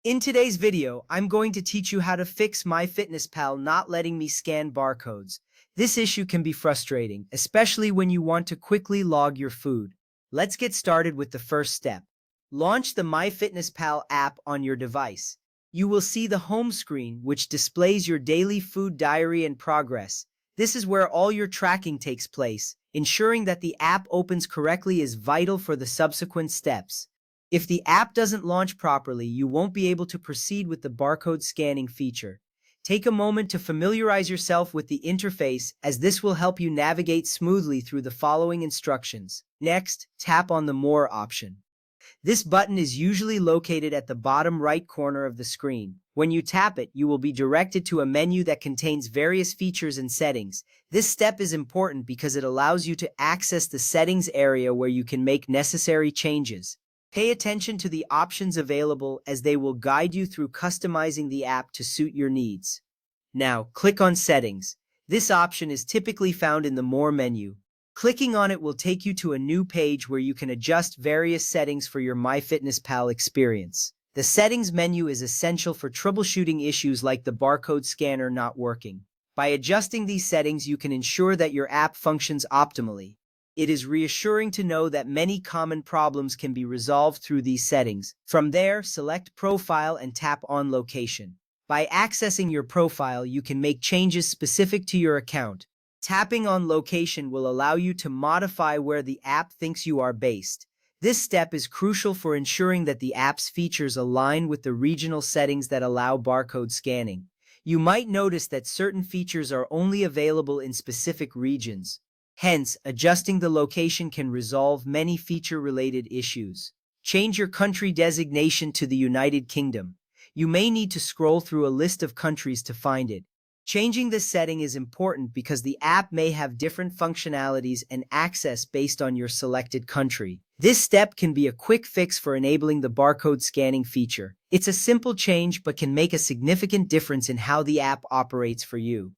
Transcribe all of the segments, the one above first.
In today's video, I'm going to teach you how to fix MyFitnessPal not letting me scan barcodes. This issue can be frustrating, especially when you want to quickly log your food. Let's get started with the first step. Launch the MyFitnessPal app on your device. You will see the home screen, which displays your daily food diary and progress. This is where all your tracking takes place. Ensuring that the app opens correctly is vital for the subsequent steps. If the app doesn't launch properly, you won't be able to proceed with the barcode scanning feature. Take a moment to familiarize yourself with the interface, as this will help you navigate smoothly through the following instructions. Next, tap on the More option. This button is usually located at the bottom right corner of the screen. When you tap it, you will be directed to a menu that contains various features and settings. This step is important because it allows you to access the settings area where you can make necessary changes. Pay attention to the options available, as they will guide you through customizing the app to suit your needs. Now, click on Settings. This option is typically found in the More menu. Clicking on it will take you to a new page where you can adjust various settings for your MyFitnessPal experience. The Settings menu is essential for troubleshooting issues like the barcode scanner not working. By adjusting these settings, you can ensure that your app functions optimally. It is reassuring to know that many common problems can be resolved through these settings. From there, select Profile and tap on Location. By accessing your profile, you can make changes specific to your account. Tapping on Location will allow you to modify where the app thinks you are based. This step is crucial for ensuring that the app's features align with the regional settings that allow barcode scanning. You might notice that certain features are only available in specific regions. Hence, adjusting the location can resolve many feature-related issues. Change your country designation to the United Kingdom. You may need to scroll through a list of countries to find it. Changing this setting is important because the app may have different functionalities and access based on your selected country. This step can be a quick fix for enabling the barcode scanning feature. It's a simple change but can make a significant difference in how the app operates for you.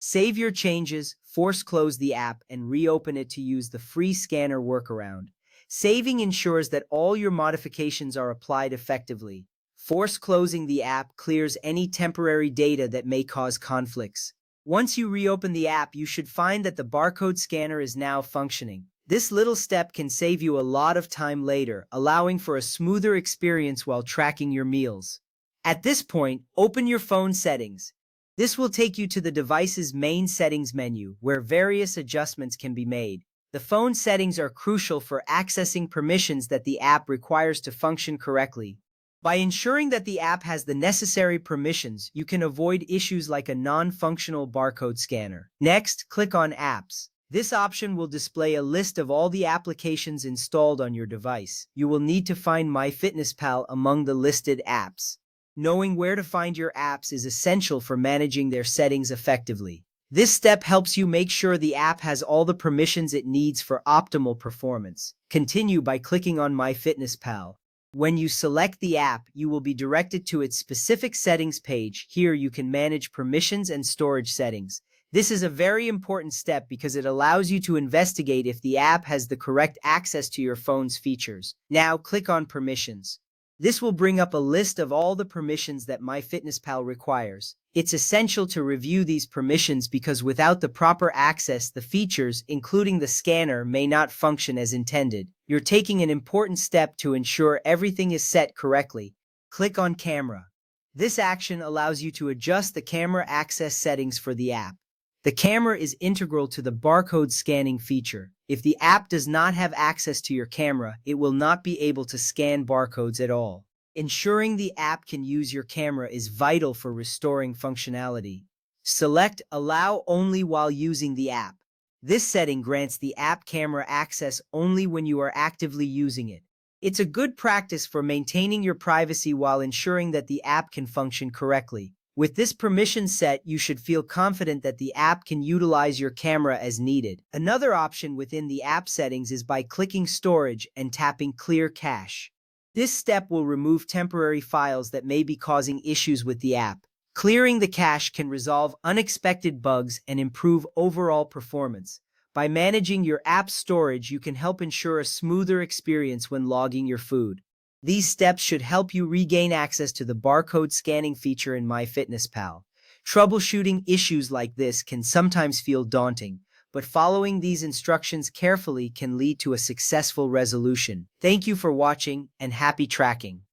Save your changes, force close the app, and reopen it to use the free scanner workaround. Saving ensures that all your modifications are applied effectively. Force closing the app clears any temporary data that may cause conflicts. Once you reopen the app, you should find that the barcode scanner is now functioning. This little step can save you a lot of time later, allowing for a smoother experience while tracking your meals. At this point, open your phone settings. This will take you to the device's main settings menu, where various adjustments can be made. The phone settings are crucial for accessing permissions that the app requires to function correctly. By ensuring that the app has the necessary permissions, you can avoid issues like a non-functional barcode scanner. Next, click on Apps. This option will display a list of all the applications installed on your device. You will need to find MyFitnessPal among the listed apps. Knowing where to find your apps is essential for managing their settings effectively. This step helps you make sure the app has all the permissions it needs for optimal performance. Continue by clicking on MyFitnessPal. When you select the app, you will be directed to its specific settings page. Here you can manage permissions and storage settings. This is a very important step because it allows you to investigate if the app has the correct access to your phone's features. Now click on Permissions. This will bring up a list of all the permissions that MyFitnessPal requires. It's essential to review these permissions because without the proper access, the features, including the scanner, may not function as intended. You're taking an important step to ensure everything is set correctly. Click on Camera. This action allows you to adjust the camera access settings for the app. The camera is integral to the barcode scanning feature. If the app does not have access to your camera, it will not be able to scan barcodes at all. Ensuring the app can use your camera is vital for restoring functionality. Select Allow Only while using the app. This setting grants the app camera access only when you are actively using it. It's a good practice for maintaining your privacy while ensuring that the app can function correctly. With this permission set, you should feel confident that the app can utilize your camera as needed. Another option within the app settings is by clicking Storage and tapping Clear Cache. This step will remove temporary files that may be causing issues with the app. Clearing the cache can resolve unexpected bugs and improve overall performance. By managing your app storage, you can help ensure a smoother experience when logging your food. These steps should help you regain access to the barcode scanning feature in MyFitnessPal. Troubleshooting issues like this can sometimes feel daunting, but following these instructions carefully can lead to a successful resolution. Thank you for watching and happy tracking.